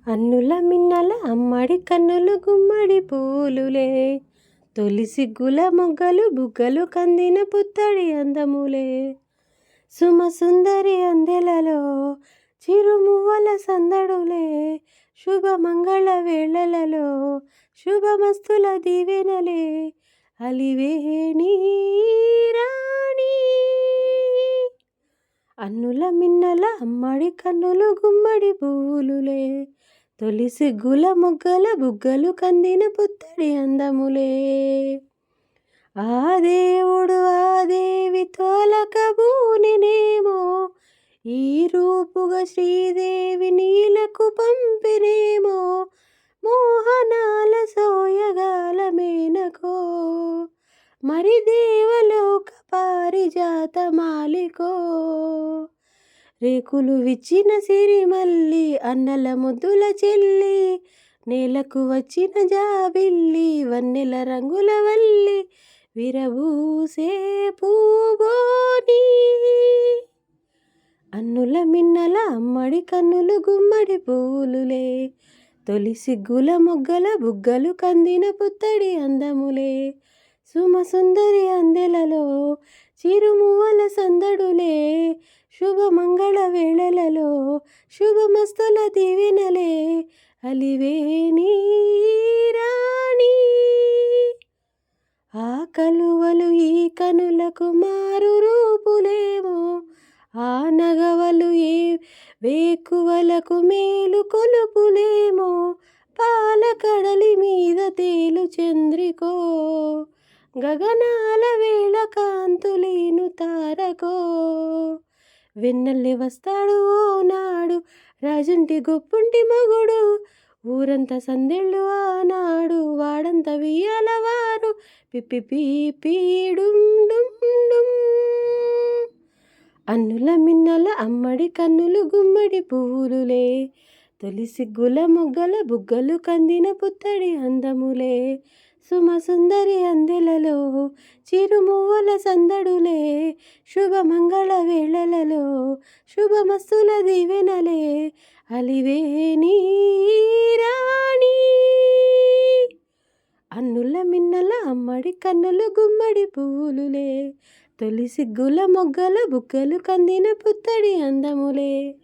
అన్నుల మిన్నల అమ్మడి కన్నులు గుమ్మడి పూలులే, తొలి సిగ్గుల మొగ్గలు బుగ్గలు కందిన పుత్తడి అందములే. సుమసుందరి అందెలలో చిరుమువ్వల సందడులే, శుభమంగళ వేళలలో శుభమస్తుల దీవెనలే. అలివేణి రాణి అన్నుల మిన్నల అమ్మడి కన్నులు గుమ్మడి పూలులే, తొలి సిగ్గుల మొగ్గల బుగ్గలు కందిన పుత్తడి అందములే. ఆ దేవుడు ఆ దేవి తోలకబూనినేమో, ఈ రూపుగా శ్రీదేవి నీలకు పంపినేమో. మోహనాల సోయగాల మేనకో, మరి దేవలోక పారిజాత మాలికో. రేకులు విచ్చిన సిరిమల్లి అన్నల ముద్దుల చెల్లి, నేలకు వచ్చిన జాబిల్లి వన్నెల రంగుల వల్లి. విరబూసే పూబోని అన్నుల మిన్నల అమ్మడి కన్నులు గుమ్మడి పూలులే, తొలి సిగ్గుల మొగ్గల బుగ్గలు కందిన పుత్తడి అందములే. సుమసుందరి అందెలలో చిరుమువ్వల సందడులే, శుభమంగళ వేళలలో శుభమస్తుల దీవెనలే. అలివేణి రాణి ఆ కలువలు ఈ కనులకు మారు రూపులేమో, ఆ నగవలు ఏ వేకువలకు మేలు కొలుపులేమో. పాలకడలి మీద తేలు చంద్రికో, గగనాల వేళ కాంతులీను తారకో. వెన్నెల్లి వస్తాడు ఓ నాడు రాజుంటి గొప్పుంటి మగుడు, ఊరంతా సందెళ్ళు ఆనాడు వాడంత వియ్యాలవారు. పిప్పి పీపీడుం డుం డుం అన్నుల మిన్నల అమ్మడి కన్నులు గుమ్మడి పువ్వులులే, తొలి సిగ్గుల మొగ్గల బుగ్గలు కందిన పుత్తడి అందములే. సుమసుందరి అందెలలో చిరుమువ్వల సందడులే, శుభమంగళ వేళలలో శుభమస్తుల దీవెనలే. అలివేణి రాణి అన్నుల మిన్నల అమ్మడి కన్నులు గుమ్మడి పువ్వులులే, తొలి సిగ్గుల మొగ్గల బుగ్గలు కందిన పుత్తడి అందములే.